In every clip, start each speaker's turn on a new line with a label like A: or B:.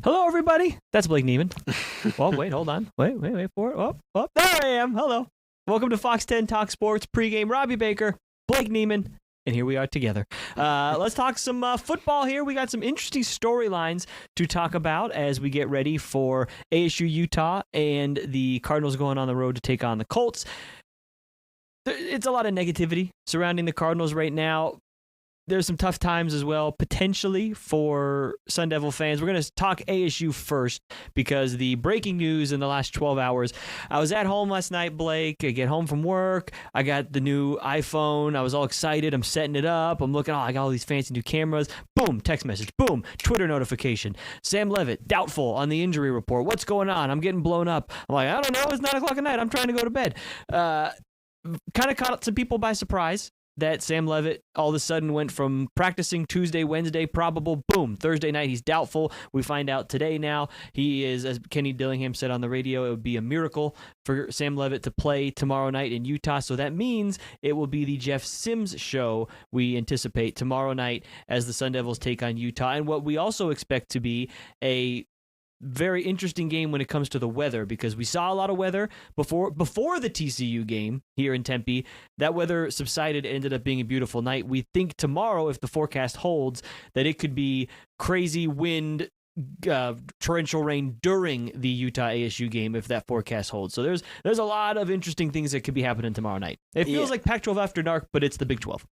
A: Hello, everybody. That's Blake Niemann. Well, wait, hold on. Wait for it. Oh, there I am. Hello. Welcome to Fox 10 Talk Sports Pregame. Robbie Baker, Blake Niemann, and here we are together. Let's talk some football here. We got some interesting storylines to talk about as we get ready for ASU Utah and the Cardinals going on the road to take on the Colts. It's a lot of negativity surrounding the Cardinals right now. There's some tough times as well, potentially, for Sun Devil fans. We're going to talk ASU first because the breaking news in the last 12 hours. I was at home last night, Blake. I get home from work. I got the new iPhone. I was all excited. I'm setting it up. I'm looking, I got all these fancy new cameras. Boom, text message. Boom, Twitter notification. Sam Levitt, doubtful on the injury report. What's going on? I'm getting blown up. I'm like, I don't know. It's 9 o'clock at night. I'm trying to go to bed. Kind of caught some people by surprise that Sam Levitt all of a sudden went from practicing Tuesday, Wednesday, probable, boom, Thursday night, he's doubtful. We find out today now he is, as Kenny Dillingham said on the radio, it would be a miracle for Sam Levitt to play tomorrow night in Utah. So that means it will be the Jeff Sims show we anticipate tomorrow night as the Sun Devils take on Utah. And what we also expect to be a very interesting game when it comes to the weather, because we saw a lot of weather before the TCU game here in Tempe. That weather subsided, ended up being a beautiful night. We think tomorrow, if the forecast holds, that it could be crazy wind, torrential rain during the Utah ASU game if that forecast holds. So there's a lot of interesting things that could be happening tomorrow night. It feels like Pac-12 after dark, but it's the Big 12.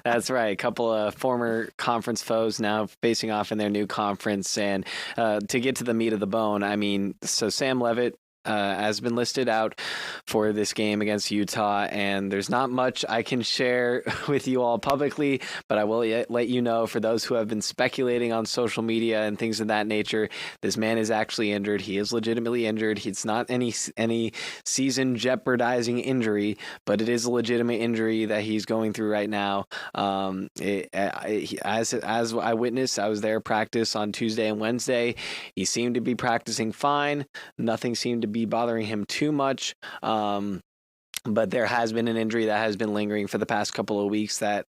B: That's right. A couple of former conference foes now facing off in their new conference. And to get to the meat of the bone, I mean, so Sam Levitt has been listed out for this game against Utah, and there's not much I can share with you all publicly, but I will let you know, for those who have been speculating on social media and things of that nature, this man is actually injured. He is legitimately injured. It's not any season jeopardizing injury, but it is a legitimate injury that he's going through right now. As I witnessed, I was there practice on Tuesday and Wednesday. He seemed to be practicing fine. Nothing seemed to be bothering him too much. But there has been an injury that has been lingering for the past couple of weeks that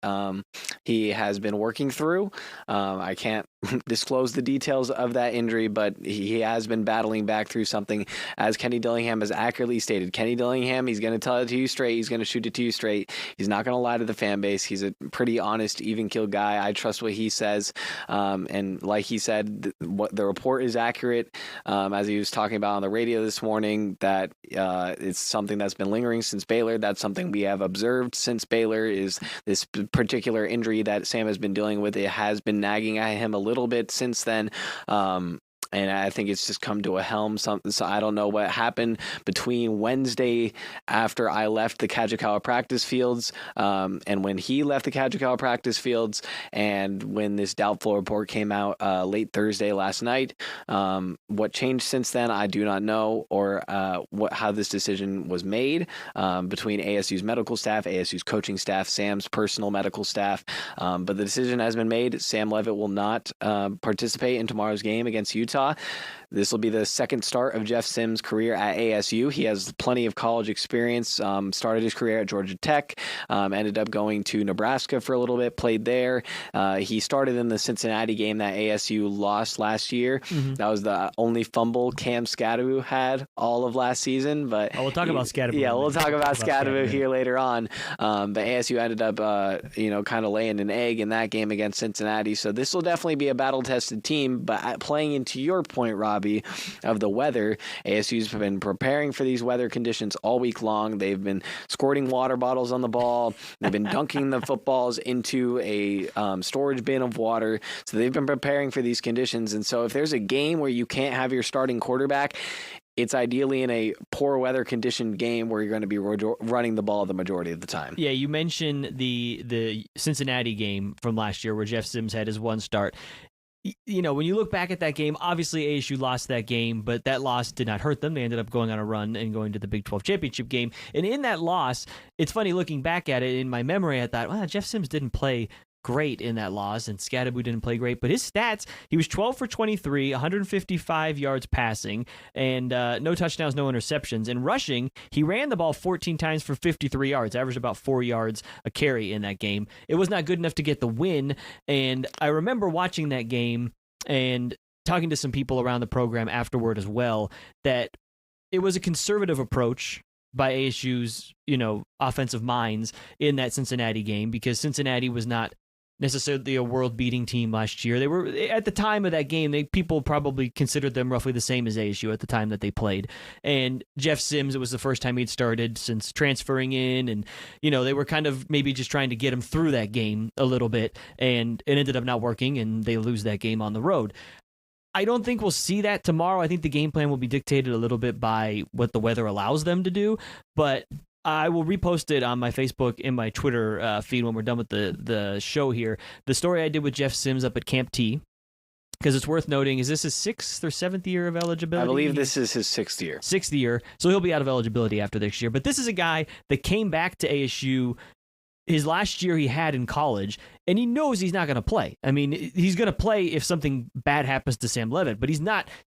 B: he has been working through. I can't disclose the details of that injury, but he has been battling back through something, as Kenny Dillingham has accurately stated. Kenny Dillingham, he's going to tell it to you straight. He's going to shoot it to you straight. He's not going to lie to the fan base. He's a pretty honest, even-keel guy. I trust what he says. And like he said, what the report is accurate, as he was talking about on the radio this morning, that it's something that's been lingering since Baylor. That's something we have observed since Baylor, is this particular injury that Sam has been dealing with. It has been nagging at him a little bit since then. And I think it's just come to a helm. So I don't know what happened between Wednesday after I left the Kajikawa practice fields and when he left the Kajikawa practice fields, and when this doubtful report came out late Thursday last night. What changed since then, I do not know, or how this decision was made between ASU's medical staff, ASU's coaching staff, Sam's personal medical staff. But the decision has been made. Sam Levitt will not participate in tomorrow's game against Utah. This will be the second start of Jeff Sims' career at ASU. He has plenty of college experience, started his career at Georgia Tech, ended up going to Nebraska for a little bit, played there. He started in the Cincinnati game that ASU lost last year. Mm-hmm. That was the only fumble Cam Scadaboo had all of last season. But
A: we'll talk about Scadaboo.
B: Yeah, we'll talk about Scadaboo here later on. But ASU ended up, kind of laying an egg in that game against Cincinnati. So this will definitely be a battle-tested team. But playing into your point, Robbie, of the weather, ASU's been preparing for these weather conditions all week long. They've been squirting water bottles on the ball. They've been dunking the footballs into a storage bin of water. So they've been preparing for these conditions. And so if there's a game where you can't have your starting quarterback, it's ideally in a poor weather conditioned game where you're going to be running the ball the majority of the time.
A: Yeah, you mentioned the Cincinnati game from last year where Jeff Sims had his one start. You know, when you look back at that game, obviously ASU lost that game, but that loss did not hurt them. They ended up going on a run and going to the Big 12 championship game. And in that loss, it's funny looking back at it, in my memory, I thought, well, Jeff Sims didn't play great in that loss, and Scadaboo didn't play great, but his stats, he was 12 for 23, 155 yards passing, and no touchdowns, no interceptions. In rushing, he ran the ball 14 times for 53 yards, averaged about 4 yards a carry in that game. It was not good enough to get the win, and I remember watching that game, and talking to some people around the program afterward as well, that it was a conservative approach by ASU's, offensive minds in that Cincinnati game, because Cincinnati was not necessarily a world-beating team last year. They were, at the time of that game, people probably considered them roughly the same as ASU at the time that they played. And Jeff Sims, it was the first time he'd started since transferring in, and they were kind of maybe just trying to get him through that game a little bit, and it ended up not working, and they lose that game on the road. I don't think we'll see that tomorrow. I think the game plan will be dictated a little bit by what the weather allows them to do, but I will repost it on my Facebook and my Twitter feed when we're done with the show here. The story I did with Jeff Sims up at Camp T, because it's worth noting, is this his 6th or 7th year of eligibility?
B: I believe this is his 6th year.
A: 6th year, so he'll be out of eligibility after this year. But this is a guy that came back to ASU his last year he had in college, and he knows he's not going to play. I mean, he's going to play if something bad happens to Sam Levitt, but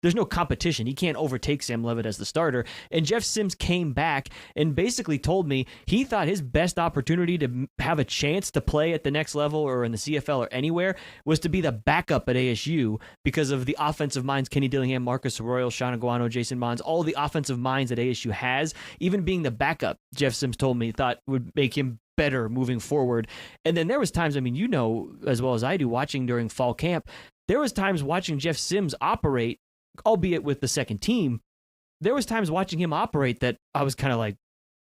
A: there's no competition. He can't overtake Sam Levitt as the starter. And Jeff Sims came back and basically told me he thought his best opportunity to have a chance to play at the next level or in the CFL or anywhere was to be the backup at ASU because of the offensive minds, Kenny Dillingham, Marcus Arroyo, Sean Aguano, Jason Mons, all the offensive minds that ASU has. Even being the backup, Jeff Sims told me, thought would make him better moving forward. And then there was times, as well as I do, watching during fall camp, there was times watching Jeff Sims operate, albeit with the second team, there was times watching him operate that I was kind of like,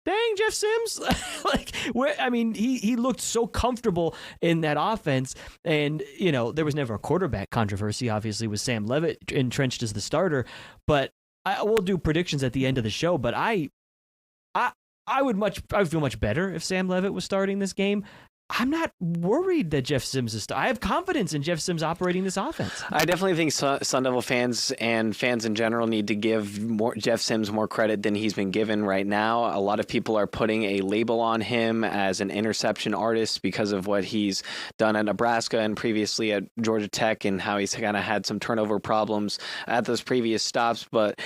A: dang, Jeff Sims. He looked so comfortable in that offense. And, there was never a quarterback controversy, obviously, with Sam Levitt entrenched as the starter. But I will do predictions at the end of the show, but I would feel much better if Sam Levitt was starting this game. I'm not worried that Jeff Sims is I have confidence in Jeff Sims operating this offense.
B: I definitely think Sun Devil fans and fans in general need to give Jeff Sims more credit than he's been given right now. A lot of people are putting a label on him as an interception artist because of what he's done at Nebraska and previously at Georgia Tech and how he's kind of had some turnover problems at those previous stops. But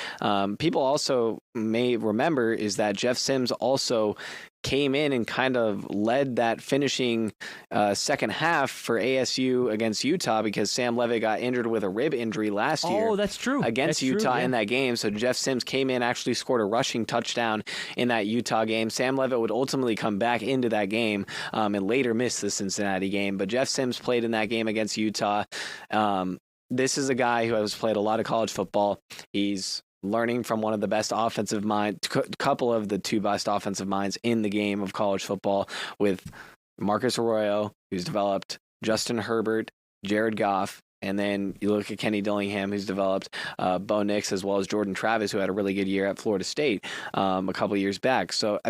B: people also may remember is that Jeff Sims also came in and kind of led that finishing second half for ASU against Utah because Sam Levitt got injured with a rib injury last year.
A: Oh, that's true.
B: Against Utah in that game. So Jeff Sims came in, actually scored a rushing touchdown in that Utah game. Sam Levitt would ultimately come back into that game and later miss the Cincinnati game. But Jeff Sims played in that game against Utah. This is a guy who has played a lot of college football. He's learning from one of the best offensive minds, couple of the two best offensive minds in the game of college football with Marcus Arroyo, who's developed Justin Herbert, Jared Goff, and then you look at Kenny Dillingham, who's developed Bo Nix, as well as Jordan Travis, who had a really good year at Florida State a couple of years back. So,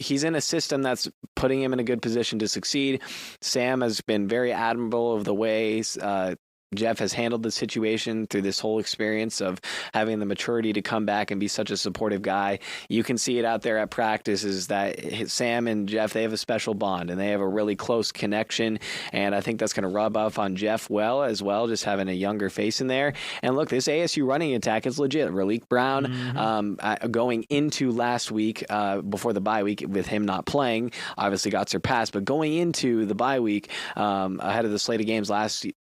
B: he's in a system that's putting him in a good position to succeed. Sam has been very admirable of the ways Jeff has handled the situation through this whole experience of having the maturity to come back and be such a supportive guy. You can see it out there at practice is that Sam and Jeff, they have a special bond and they have a really close connection. And I think that's going to rub off on Jeff as well, just having a younger face in there. And look, this ASU running attack is legit. Raleek Brown, going into last week before the bye week with him not playing, obviously got surpassed. But going into the bye week ahead of the slate of games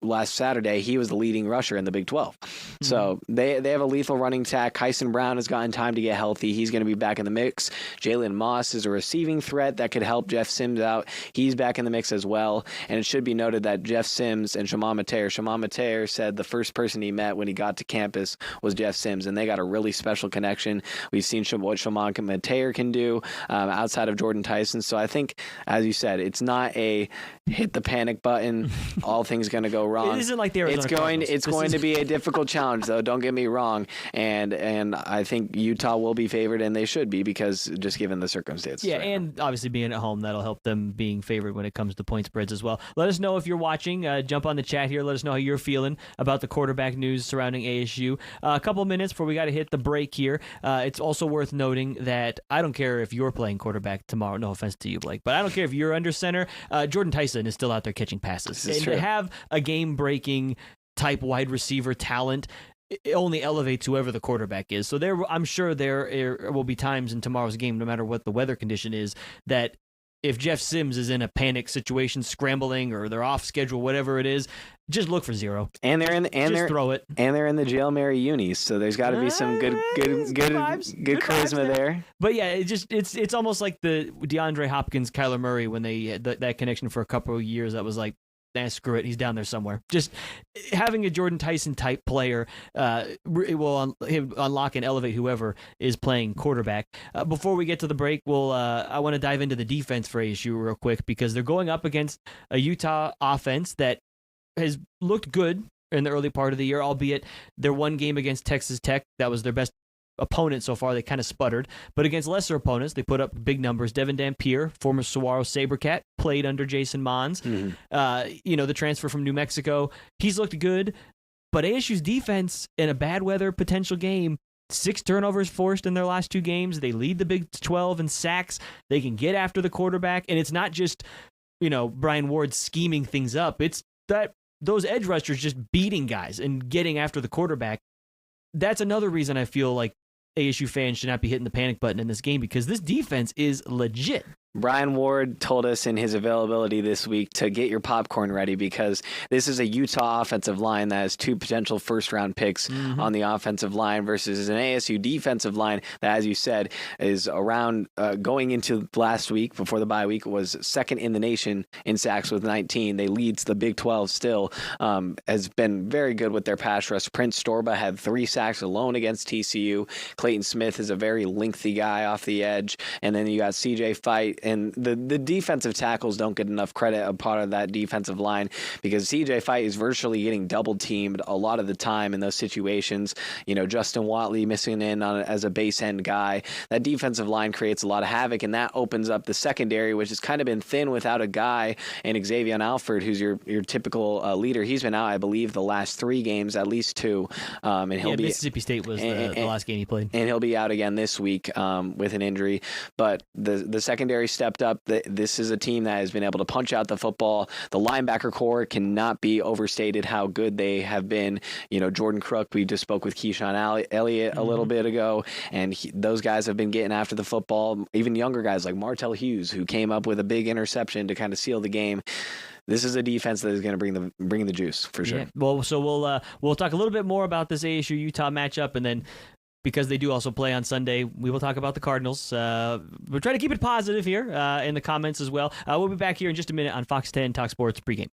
B: last Saturday, he was the leading rusher in the Big 12. So they have a lethal running attack. Kyson Brown has gotten time to get healthy. He's going to be back in the mix. Jalen Moss is a receiving threat that could help Jeff Sims out. He's back in the mix as well. And it should be noted that Jeff Sims and Shimon Mateer said the first person he met when he got to campus was Jeff Sims, and they got a really special connection. We've seen what Shimon Mateer can do outside of Jordan Tyson. So I think, as you said, it's not a hit the panic button, all things going to go wrong.
A: It isn't like the Arizona Cardinals.
B: It's going to be a difficult challenge, though. Don't get me wrong. And I think Utah will be favored, and they should be because just given the circumstances.
A: Yeah,
B: right
A: and obviously being at home, that'll help them being favored when it comes to point spreads as well. Let us know if you're watching. Jump on the chat here. Let us know how you're feeling about the quarterback news surrounding ASU. A couple minutes before we got to hit the break here. It's also worth noting that I don't care if you're playing quarterback tomorrow. No offense to you, Blake, but I don't care if you're under center. Jordan Tyson is still out there catching passes.
B: This is true.
A: To have a game-breaking type wide receiver talent, it only elevates whoever the quarterback is. So I'm sure there will be times in tomorrow's game, no matter what the weather condition is, that if Jeff Sims is in a panic situation, scrambling, or they're off schedule, whatever it is, just look for 0.
B: And they're in
A: throw it.
B: And they're in the Jail Mary unis, so there's got to be some good
A: Good
B: charisma there.
A: But yeah, it's almost like the DeAndre Hopkins, Kyler Murray when they had that connection for a couple of years. That was like, screw it, he's down there somewhere. Just having a Jordan Tyson type player will unlock and elevate whoever is playing quarterback. Before we get to the break, I want to dive into the defense for ASU real quick, because they're going up against a Utah offense that has looked good in the early part of the year, albeit their one game against Texas Tech, that was their best opponent so far. They kind of sputtered, but against lesser opponents, they put up big numbers. Devin Dampier, former Saguaro Sabercat, played under Jason Mons. The transfer from New Mexico, he's looked good, but ASU's defense in a bad weather potential game, 6 turnovers forced in their last 2 games. They lead the Big 12 in sacks. They can get after the quarterback, and it's not just Brian Ward scheming things up. It's that those edge rushers just beating guys and getting after the quarterback. That's another reason I feel like ASU fans should not be hitting the panic button in this game, because this defense is legit.
B: Brian Ward told us in his availability this week to get your popcorn ready, because this is a Utah offensive line that has 2 potential first-round picks on the offensive line versus an ASU defensive line that, as you said, is around going into last week before the bye week was second in the nation in sacks with 19. They leads the Big 12 still, has been very good with their pass rush. Prince Storba had 3 sacks alone against TCU. Clayton Smith is a very lengthy guy off the edge. And then you got CJ Fight. And the defensive tackles don't get enough credit, a part of that defensive line, because CJ Fight is virtually getting double teamed a lot of the time in those situations. Justin Watley missing in on as a base end guy. That defensive line creates a lot of havoc, and that opens up the secondary, which has kind of been thin without a guy in Xavier Alford, who's your typical leader. He's been out, I believe, the last 3 games, at least 2. And he'll be
A: Mississippi State was the last game he played,
B: and he'll be out again this week with an injury. But the secondary stepped up. This is a team that has been able to punch out the football. The linebacker core cannot be overstated how good they have been. Jordan Crook, we just spoke with Keyshawn Elliott a little bit ago, and those guys have been getting after the football. Even younger guys like Martell Hughes, who came up with a big interception to kind of seal the game. This is a defense that is going to bring the juice for sure.
A: Yeah. Well, so we'll talk a little bit more about this ASU Utah matchup, and then, because they do also play on Sunday, we will talk about the Cardinals. We're trying to keep it positive here in the comments as well. We'll be back here in just a minute on Fox 10 Talk Sports Pregame.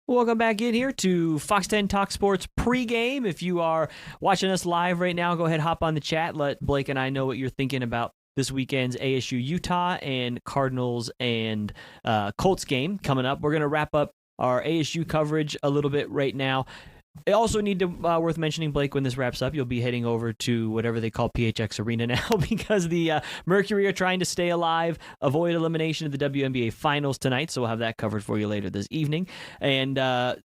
A: Welcome back in here to Fox 10 Talk Sports pregame. If you are watching us live right now, go ahead, hop on the chat. Let Blake and I know what you're thinking about this weekend's ASU Utah and Cardinals and Colts game coming up. We're going to wrap up our ASU coverage a little bit right now. I also need to worth mentioning, Blake, when this wraps up, you'll be heading over to whatever they call PHX Arena now because the Mercury are trying to stay alive, avoid elimination of the WNBA Finals tonight. So we'll have that covered for you later this evening. And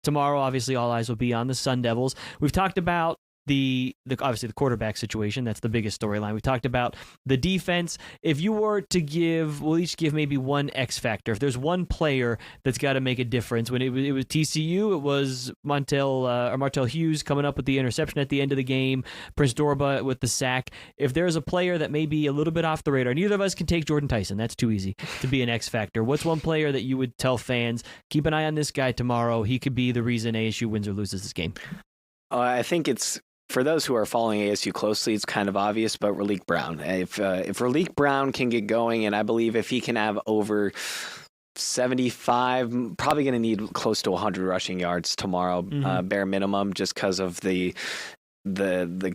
A: tomorrow, obviously, all eyes will be on the Sun Devils. We've talked about obviously the quarterback situation. That's the biggest storyline. We talked about the defense. If you were to we'll each give maybe one X factor. If there's one player that's got to make a difference, when it was TCU, it was Martell Hughes coming up with the interception at the end of the game, Prince Dorba with the sack. If there's a player that may be a little bit off the radar, neither of us can take Jordan Tyson. That's too easy to be an X factor. What's one player that you would tell fans, keep an eye on this guy tomorrow? He could be the reason ASU wins or loses this game.
B: I think it's, for those who are following ASU closely, it's kind of obvious, but Raleek Brown. If Raleek Brown can get going, and I believe if he can have over 75, probably going to need close to 100 rushing yards tomorrow, bare minimum, just because of the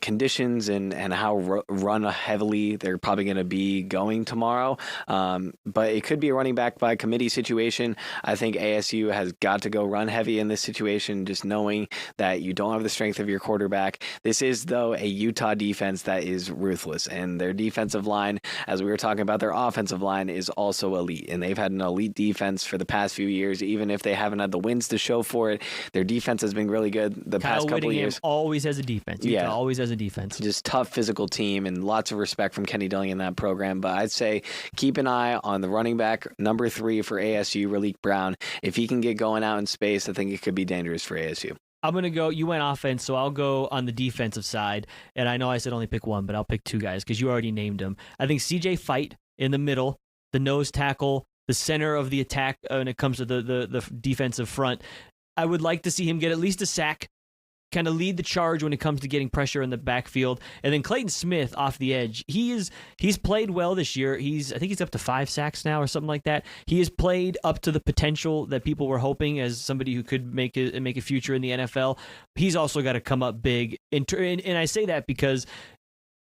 B: conditions and how run heavily they're probably going to be going tomorrow. But it could be a running back by committee situation. I think ASU has got to go run heavy in this situation, just knowing that you don't have the strength of your quarterback. This is, though, a Utah defense that is ruthless, and their defensive line, as we were talking about, their offensive line is also elite, and they've had an elite defense for the past few years. Even if they haven't had the wins to show for it, their defense has been really good the past couple of years.
A: Always has a defense. Utah always has a defense.
B: Just tough physical team, and lots of respect from Kenny Dilling in that program. But I'd say keep an eye on the running back, number 3 for ASU, Raleek Brown. If he can get going out in space, I think it could be dangerous for ASU.
A: I'm going to go, you went offense, so I'll go on the defensive side. And I know I said only pick one, but I'll pick 2 guys because you already named them. I think CJ Fight in the middle, the nose tackle, the center of the attack when it comes to the defensive front. I would like to see him get at least a sack, kind of lead the charge when it comes to getting pressure in the backfield. And then Clayton Smith off the edge. He's played well this year. I think he's up to 5 sacks now or something like that. He has played up to the potential that people were hoping as somebody who could make a future in the NFL. He's also got to come up big. And I say that because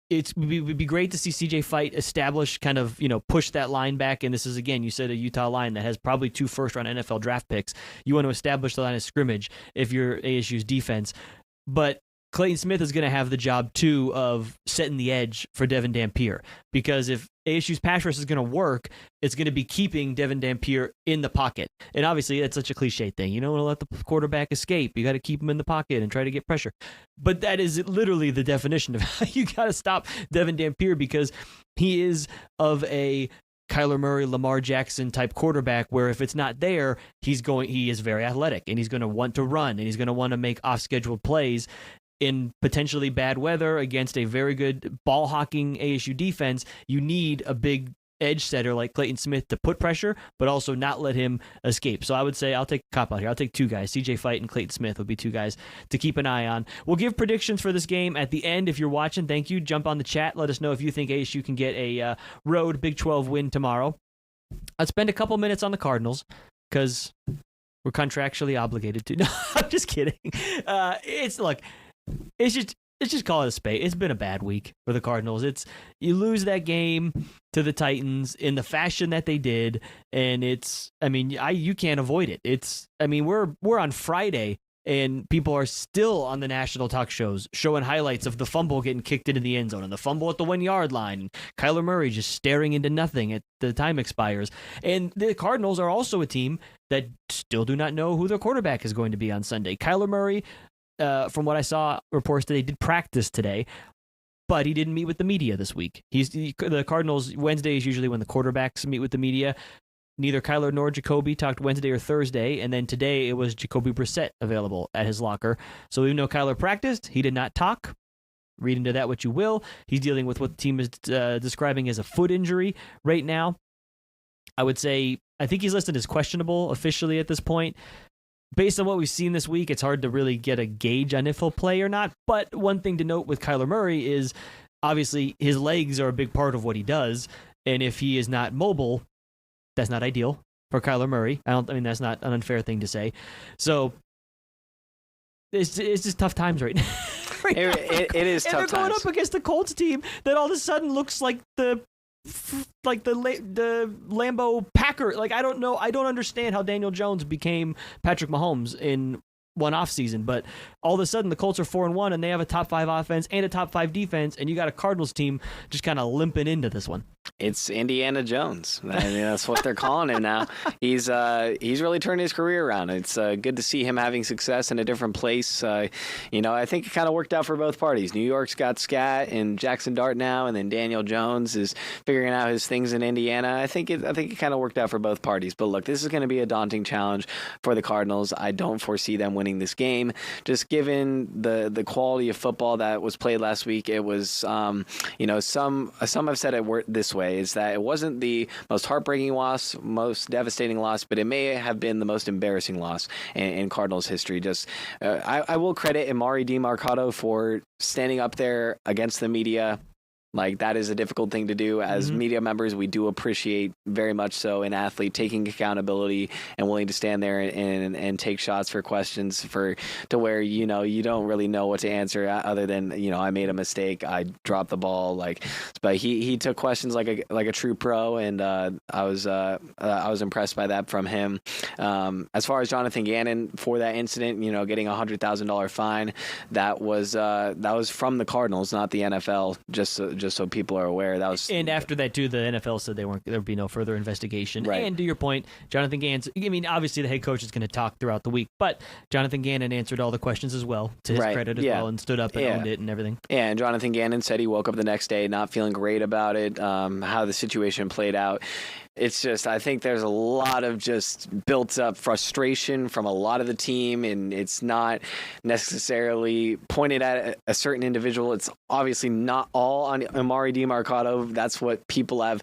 A: it would be great to see CJ Fight establish, kind of, push that line back. And this is, again, you said a Utah line that has probably 2 first-round NFL draft picks. You want to establish the line of scrimmage if you're ASU's defense. But Clayton Smith is going to have the job, too, of setting the edge for Devin Dampier. Because if ASU's pass rush is going to work, it's going to be keeping Devin Dampier in the pocket. And obviously, that's such a cliche thing. You don't want to let the quarterback escape. You got to keep him in the pocket and try to get pressure. But that is literally the definition of how you got to stop Devin Dampier, because he is of a Kyler Murray, Lamar Jackson type quarterback, where if it's not there, he is very athletic, and he's going to want to run, and he's going to want to make off-scheduled plays in potentially bad weather against a very good ball-hawking ASU defense. You need a big edge setter like Clayton Smith to put pressure, but also not let him escape. So I would say I'll take a cop out here. I'll take 2 guys. CJ Fight and Clayton Smith would be 2 guys to keep an eye on. We'll give predictions for this game at the end. If you're watching, thank you. Jump on the chat. Let us know if you think ASU can get a road Big 12 win tomorrow. I'll spend a couple minutes on the Cardinals because we're contractually obligated to. No, I'm just kidding. Let's just call it a spade. It's been a bad week for the Cardinals. You lose that game to the Titans in the fashion that they did, and you can't avoid it. We're on Friday, and people are still on the national talk shows showing highlights of the fumble getting kicked into the end zone and the fumble at the 1-yard line, and Kyler Murray just staring into nothing at the time expires. And the Cardinals are also a team that still do not know who their quarterback is going to be on Sunday. Kyler Murray, from what I saw reports today, did practice today, but he didn't meet with the media this week. The Cardinals, Wednesday is usually when the quarterbacks meet with the media. Neither Kyler nor Jacoby talked Wednesday or Thursday, and then today it was Jacoby Brissett available at his locker. So even though Kyler practiced, he did not talk. Read into that what you will. He's dealing with what the team is describing as a foot injury right now. I would say, I think he's listed as questionable officially at this point. Based on what we've seen this week, it's hard to really get a gauge on if he'll play or not. But one thing to note with Kyler Murray is obviously his legs are a big part of what he does. And if he is not mobile, that's not ideal. for Kyler Murray. I mean, that's not an unfair thing to say. So it's just tough times right now.
B: It is tough times.
A: And they're going up against the Colts team that all of a sudden looks like the Lambeau Packer. Like, I don't know. I don't understand how Daniel Jones became Patrick Mahomes in one off season, but all of a sudden the Colts are 4-1 and they have a top 5 offense and a top 5 defense, and you got a Cardinals team just kind of limping into this one.
B: It's Indiana Jones. I mean, that's what they're calling him now. He's really turned his career around. It's good to see him having success in a different place. I think it kind of worked out for both parties. New York's got Scat and Jackson Dart now, and then Daniel Jones is figuring out his things in Indiana. I think it kind of worked out for both parties. But look, this is going to be a daunting challenge for the Cardinals. I don't foresee them winning this game, just given the quality of football that was played last week. It was, some have said it this way, is that it wasn't the most heartbreaking loss, most devastating loss, but it may have been the most embarrassing loss in Cardinals history. Just I will credit Amari DiMercato for standing up there against the media. Like, that is a difficult thing to do. As media members, we do appreciate very much so an athlete taking accountability and willing to stand there and take shots for questions to where, you don't really know what to answer other than, I made a mistake, I dropped the ball. But he took questions like a true pro, and I was impressed by that from him. As far as Jonathan Gannon, for that incident, getting a $100,000 fine, that was from the Cardinals, not the NFL. Just so people are aware. And
A: after that too, the NFL said there would be no further investigation.
B: Right.
A: And to your point, Jonathan Gannon, I mean, obviously the head coach is going to talk throughout the week, but Jonathan Gannon answered all the questions as well, to his credit as well, and stood up and owned it and everything.
B: Yeah, and Jonathan Gannon said he woke up the next day not feeling great about it, how the situation played out. It's just, I think there's a lot of just built up frustration from a lot of the team, and it's not necessarily pointed at a certain individual. It's obviously not all on Amari DiMercato. That's what people have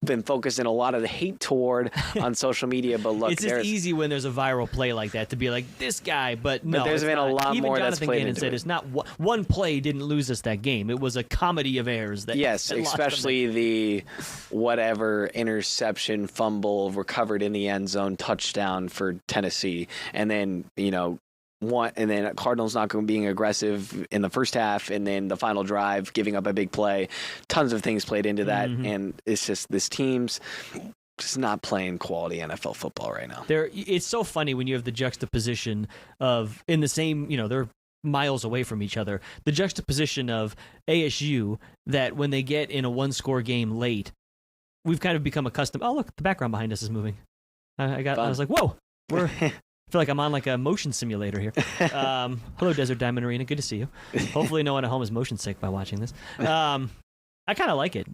B: been focusing a lot of the hate toward on social media. But look,
A: it's just easy when there's a viral play like that to be like, this guy, but no.
B: But there's been a lot more that's played into it. Even Jonathan Gannon said
A: it's not one play didn't lose us that game. It was a comedy of errors.
B: Yes, especially the whatever interception, fumble, recovered in the end zone, touchdown for Tennessee. And then, Cardinals not being aggressive in the first half, and then the final drive, giving up a big play. Tons of things played into that, and it's just this team's just not playing quality NFL football right now.
A: It's so funny when you have the juxtaposition of, in the same, they're miles away from each other, the juxtaposition of ASU, that when they get in a one-score game late, we've kind of become accustomed. Oh, look, the background behind us is moving. I was like, whoa, I feel like I'm on like a motion simulator here. Hello, Desert Diamond Arena. Good to see you. Hopefully no one at home is motion sick by watching this. I kind of like it.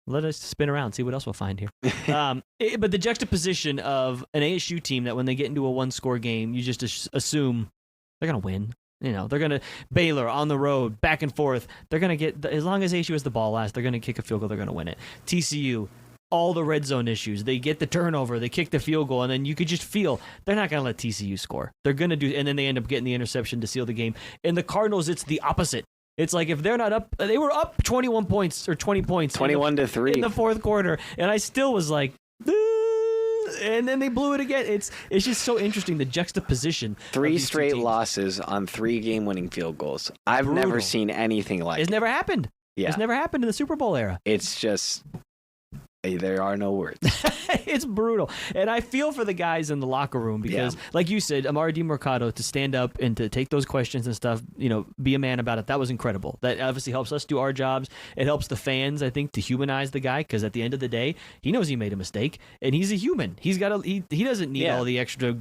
A: Let us spin around, see what else we'll find here. But the juxtaposition of an ASU team that when they get into a one-score game, you just assume they're going to win. They're going to Baylor on the road, back and forth. They're going to get, as long as ASU has the ball last, they're going to kick a field goal, they're going to win it. TCU, all the red zone issues. They get the turnover, they kick the field goal, and then you could just feel they're not going to let TCU score. They're going to do, and then they end up getting the interception to seal the game. In the Cardinals, it's the opposite. It's like if they're not up, they were up 21 points or 20 points.
B: 21-3.
A: In the fourth quarter, and I still was like, and then they blew it again. It's just so interesting, the juxtaposition.
B: 3 straight losses on 3 game-winning field goals. I've never seen anything like it.
A: It's never happened.
B: Yeah.
A: It's never happened in the Super Bowl era.
B: It's just, there are no words.
A: It's brutal. And I feel for the guys in the locker room because, like you said, Amari DiMercato, to stand up and to take those questions and stuff, be a man about it, that was incredible. That obviously helps us do our jobs. It helps the fans, I think, to humanize the guy, because at the end of the day, he knows he made a mistake, and he's a human. He doesn't need all the extra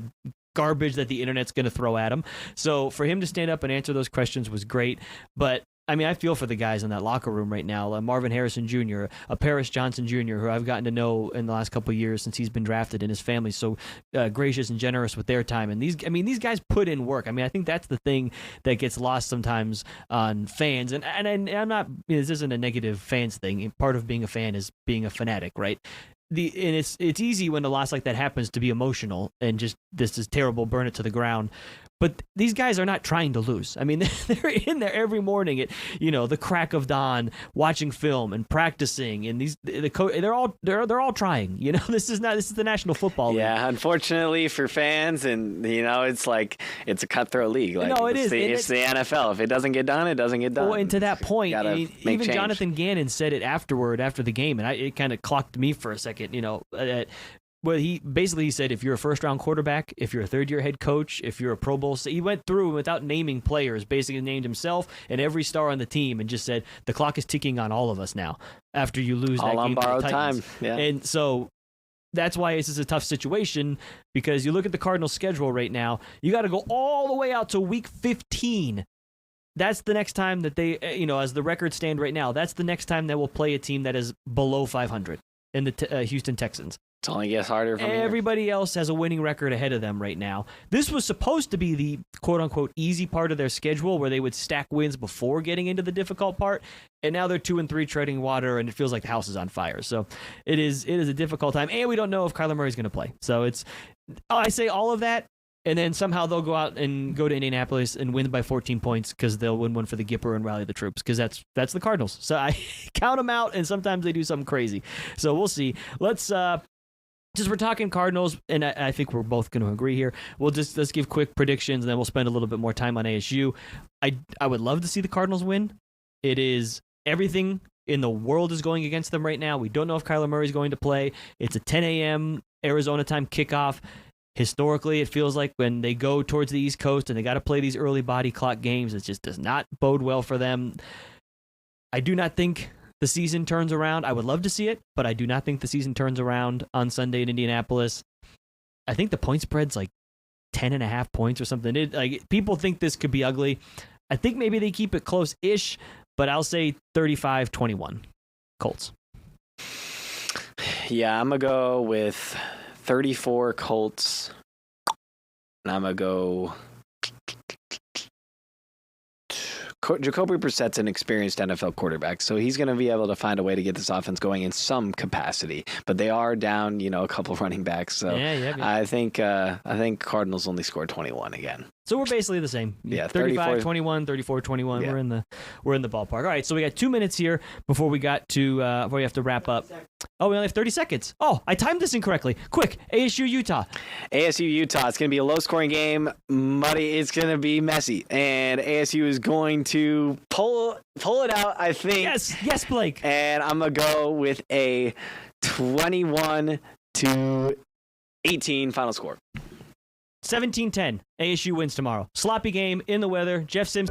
A: garbage that the internet's going to throw at him. So for him to stand up and answer those questions was great. But I mean, I feel for the guys in that locker room right now. Marvin Harrison Jr., Paris Johnson Jr., who I've gotten to know in the last couple of years since he's been drafted, and his family's so gracious and generous with their time. And these guys put in work. I mean, I think that's the thing that gets lost sometimes on fans. And I'm not, this isn't a negative fans thing. Part of being a fan is being a fanatic, right? And it's easy when a loss like that happens to be emotional and just, this is terrible, burn it to the ground. But these guys are not trying to lose. I mean, they're in there every morning at the crack of dawn, watching film and practicing. And they're all trying. This is the National Football League.
B: Yeah, unfortunately for fans, and it's like it's a cutthroat league. Like,
A: no, it is.
B: It's the NFL. If it doesn't get done, it doesn't get done.
A: Well, and to that point, even
B: change.
A: Jonathan Gannon said it after the game, and it kind of clocked me for a second. Well, he said, if you're a first-round quarterback, if you're a third-year head coach, if you're a Pro Bowl, so he went through without naming players, basically named himself and every star on the team, and just said the clock is ticking on all of us now after you lose
B: all
A: that
B: on
A: game to the
B: borrowed
A: Titans.
B: time. Yeah.
A: And so that's why this is a tough situation, because you look at the Cardinals' schedule right now, you got to go all the way out to week 15. That's the next time that they, as the records stand right now, that's the next time they will play a team that is below 500 in the Houston Texans.
B: It only gets harder from here.
A: Everybody else has a winning record ahead of them right now. This was supposed to be the quote-unquote easy part of their schedule, where they would stack wins before getting into the difficult part, and now they're 2-3 treading water, and it feels like the house is on fire. So it is a difficult time, and we don't know if Kyler Murray's going to play. So I say all of that, and then somehow they'll go out and go to Indianapolis and win by 14 points because they'll win one for the Gipper and rally the troops, because that's the Cardinals. So I count them out, and sometimes they do something crazy. So we'll see. Let's since we're talking Cardinals, and I think we're both going to agree here, let's give quick predictions, and then we'll spend a little bit more time on ASU. I would love to see the Cardinals win. It is everything in the world is going against them right now. We don't know if Kyler Murray is going to play. It's a 10 a.m. Arizona time kickoff. Historically, it feels like when they go towards the East Coast and they got to play these early body clock games, it just does not bode well for them. I do not think the season turns around. I would love to see it, but I do not think the season turns around on Sunday in Indianapolis. I think the point spread's like 10.5 points or something. People think this could be ugly. I think maybe they keep it close-ish, but I'll say 35-21 Colts.
B: Yeah, I'm going to go with 34 Colts, and I'm going to go... Jacoby Brissett's an experienced NFL quarterback, so he's going to be able to find a way to get this offense going in some capacity. But they are down, a couple running backs. So
A: yeah.
B: I think Cardinals only scored 21 again.
A: So we're basically the same.
B: Yeah,
A: 35-21, 34-21.
B: Yeah.
A: We're in the ballpark. All right, so we got 2 minutes here before we have to wrap up. Oh, we only have 30 seconds. Oh, I timed this incorrectly. Quick, ASU Utah.
B: ASU Utah. It's going to be a low-scoring game. Muddy. It's going to be messy, and ASU is going to pull it out, I think.
A: Yes, Blake.
B: And I'm going to go with a 21-18 final score.
A: 17-10. ASU wins tomorrow. Sloppy game in the weather. Jeff Sims.